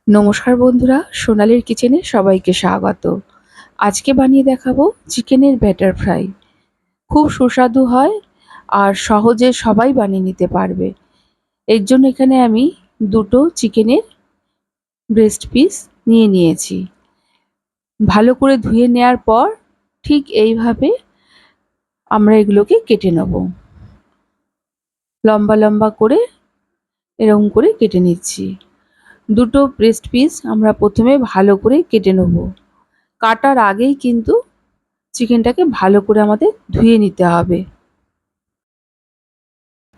নমস্কার বন্ধুরা, সোনালীর কিচেনে সবাইকে স্বাগত। আজকে বানিয়ে দেখাবো চিকেনের ব্যাটার ফ্রাই। খুব সুস্বাদু হয় আর সহজে সবাই বানিয়ে নিতে পারবে। এর জন্য এখানে আমি দুটো চিকেনের ব্রেস্ট পিস নিয়ে নিয়েছি। ভালো করে ধুয়ে নেওয়ার পর ঠিক এইভাবে আমরা এগুলোকে কেটে নেব। লম্বা লম্বা করে এরকম করে কেটে নিচ্ছি। দুটো ব্রেস্ট পিস আমরা প্রথমে ভালো করে কেটে নেব। কাটার আগেই কিন্তু চিকেনটাকে ভালো করে আমাদের ধুয়ে নিতে হবে।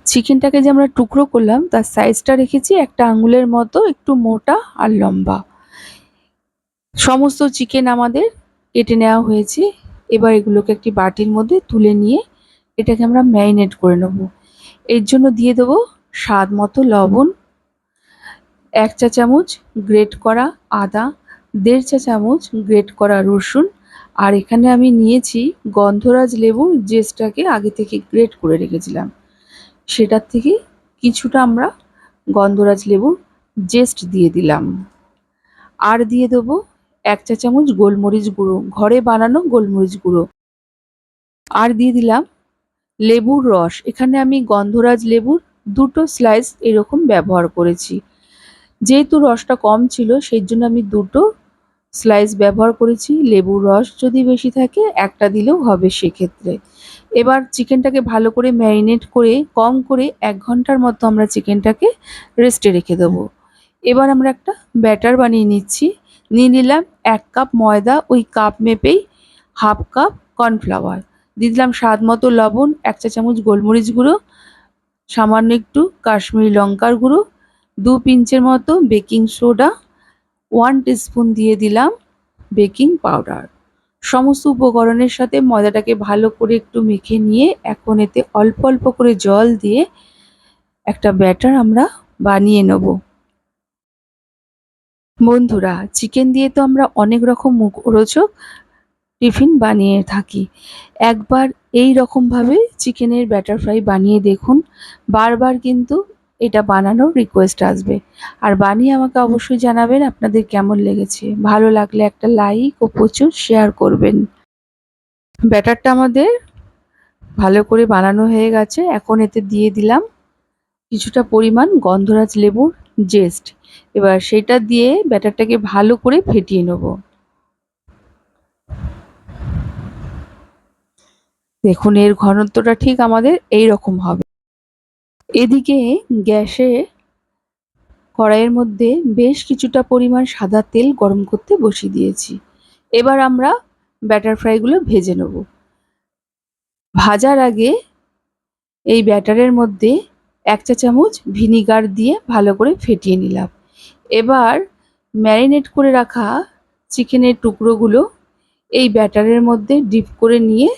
চিকেনটাকে যে আমরা টুকরো করলাম তার সাইজটা রেখেছি একটা আঙুলের মতো, একটু মোটা আর লম্বা। সমস্ত চিকেন আমাদের কেটে নেওয়া হয়েছে। এবার এগুলোকে একটি বাটির মধ্যে তুলে নিয়ে এটাকে আমরা ম্যারিনেট করে নেব। এর জন্য দিয়ে দেবো স্বাদ মতো লবণ, 1 চা চামচ গ্রেট করা আদা, 1.5 চা চামচ গ্রেট করা রসুন, আর এখানে আমি নিয়েছি গন্ধরাজ লেবুর জেসটাকে আগে থেকে গ্রেট করে রেখেছিলাম, সেটার থেকে কিছুটা আমরা গন্ধরাজ লেবুর জেস্ট দিয়ে দিলাম। আর দিয়ে দেবো 1 চা চামচ গোলমরিচ গুঁড়ো, ঘরে বানানো গোলমরিচ গুঁড়ো। আর দিয়ে দিলাম লেবুর রস। এখানে আমি গন্ধরাজ লেবুর 2টো স্লাইস এরকম ব্যবহার করেছি। যেহেতু রসটা কম ছিল সেই জন্য আমি 2টো স্লাইস ব্যবহার করেছি। লেবুর রস যদি বেশি থাকে একটা দিলেও হবে সেক্ষেত্রে। এবার চিকেনটাকে ভালো করে ম্যারিনেট করে কম করে 1 ঘন্টার মতো আমরা চিকেনটাকে রেস্টে রেখে দেবো। এবার আমরা একটা ব্যাটার বানিয়ে নিচ্ছি। নিয়ে নিলাম 1 কাপ ময়দা, ওই কাপ মেপেই 1/2 কাপ কর্নফ্লাওয়ার, দিয়ে দিলাম স্বাদ মতো লবণ, 1 চা চামচ গোলমরিচ গুঁড়ো, সামান্য একটু কাশ্মীরি লঙ্কার গুঁড়ো, 2 পিঞ্চের মতো বেকিং সোডা, 1 টিস্পুন দিয়ে দিলাম বেকিং পাউডার। সমস্ত উপকরণের সাথে ময়দাটাকে ভালো করে একটু মেখে নিয়ে এখন এতে অল্প অল্প করে জল দিয়ে একটা ব্যাটার আমরা বানিয়ে নেব। বন্ধুরা, চিকেন দিয়ে তো আমরা অনেক রকম মুখরোচক টিফিন বানিয়ে থাকি। একবার এই রকমভাবে চিকেনের ব্যাটার ফ্রাই বানিয়ে দেখুন। বারবার কিন্তু এটা বানানোর রিকোয়েস্ট আসবে। আর বানিয়ে আমাকে অবশ্যই জানাবেন আপনাদের কেমন লেগেছে। ভালো লাগলে একটা লাইক ও প্রচুর শেয়ার করবেন। ব্যাটারটা আমাদের ভালো করে বানানো হয়ে গেছে। এখন এতে দিয়ে দিলাম কিছুটা পরিমাণ গন্ধরাজ লেবুর জেস্ট। এবার সেটা দিয়ে ব্যাটারটাকে ভালো করে ফেটিয়ে নেব। দেখুন এর ঘনত্বটা ঠিক আমাদের এই রকম হবে। এদিকে গ্যাসে কড়াইয়ের মধ্যে বেশ কিছুটা পরিমাণ সাদা তেল গরম করতে বসিয়ে দিয়েছি। এবার আমরা ব্যাটার ফ্রাইগুলো ভেজে নেব। ভাজার আগে এই ব্যাটারের মধ্যে 1 চা চামচ ভিনিগার দিয়ে ভালো করে ফেটিয়ে নিলাম। এবার ম্যারিনেট করে রাখা চিকেনের টুকরোগুলো এই ব্যাটারের মধ্যে ডিপ করে নিয়ে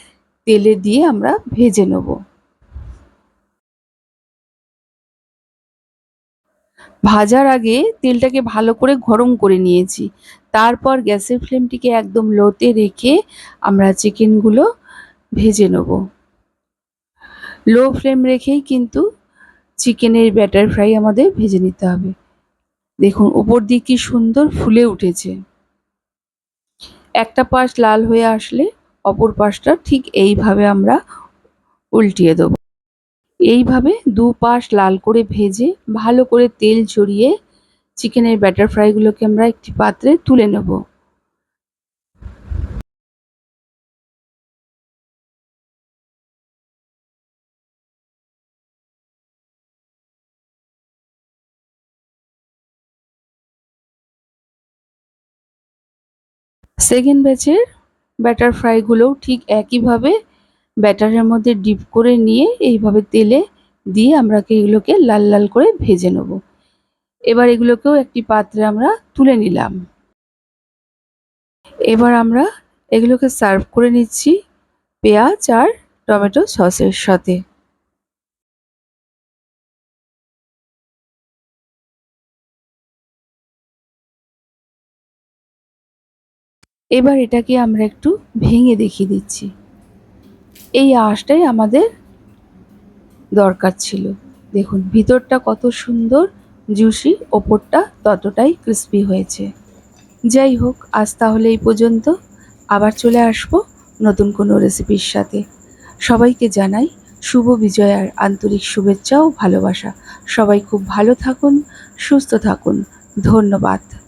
তেলে দিয়ে আমরা ভেজে নেব। ভাজার আগে তেলটাকে ভালো করে গরম করে নিয়েছি। তারপর গ্যাসের ফ্লেমটিকে একদম লোতে রেখে আমরা চিকেনগুলো ভেজে নেব। লো ফ্লেম রেখেই কিন্তু চিকেনের ব্যাটার ফ্রাই আমাদের ভেজে নিতে হবে। দেখুন উপর দিয়ে কি সুন্দর ফুলে উঠেছে। একটা পাশ লাল হয়ে আসলে অপর পাশটা ঠিক এইভাবে আমরা উল্টিয়ে দেব। এইভাবে দুপাশ লাল করে ভেজে ভালো করে তেল ঝরিয়ে চিকেনের ব্যাটার ফ্রাইগুলোকে আমরা একটি পাত্রে তুলে নেব। সেকেন্ড ব্যাচের ব্যাটার ফ্রাইগুলোও ঠিক একইভাবে ব্যাটারের মধ্যে ডিপ করে নিয়ে এইভাবে তেলে দিয়ে আমরা এগুলোকে লাল লাল করে ভেজে নেব। এবার এগুলোকেও একটি পাত্রে আমরা তুলে নিলাম। এবার আমরা এগুলোকে সার্ভ করে নিচ্ছি পেঁয়াজ আর টমেটো সসের সাথে। এবার এটাকে আমরা একটু ভেঙে দেখিয়ে দিচ্ছি। এই আঁশটাই আমাদের দরকার ছিল। দেখুন ভিতরটা কত সুন্দর জুসি, ওপরটা ততটাই ক্রিস্পি হয়েছে। যাই হোক, আজ তাহলে এই পর্যন্ত। আবার চলে আসবো নতুন কোনো রেসিপির সাথে। সবাইকে জানাই শুভ বিজয়ার আন্তরিক শুভেচ্ছা ও ভালোবাসা। সবাই খুব ভালো থাকুন, সুস্থ থাকুন। ধন্যবাদ।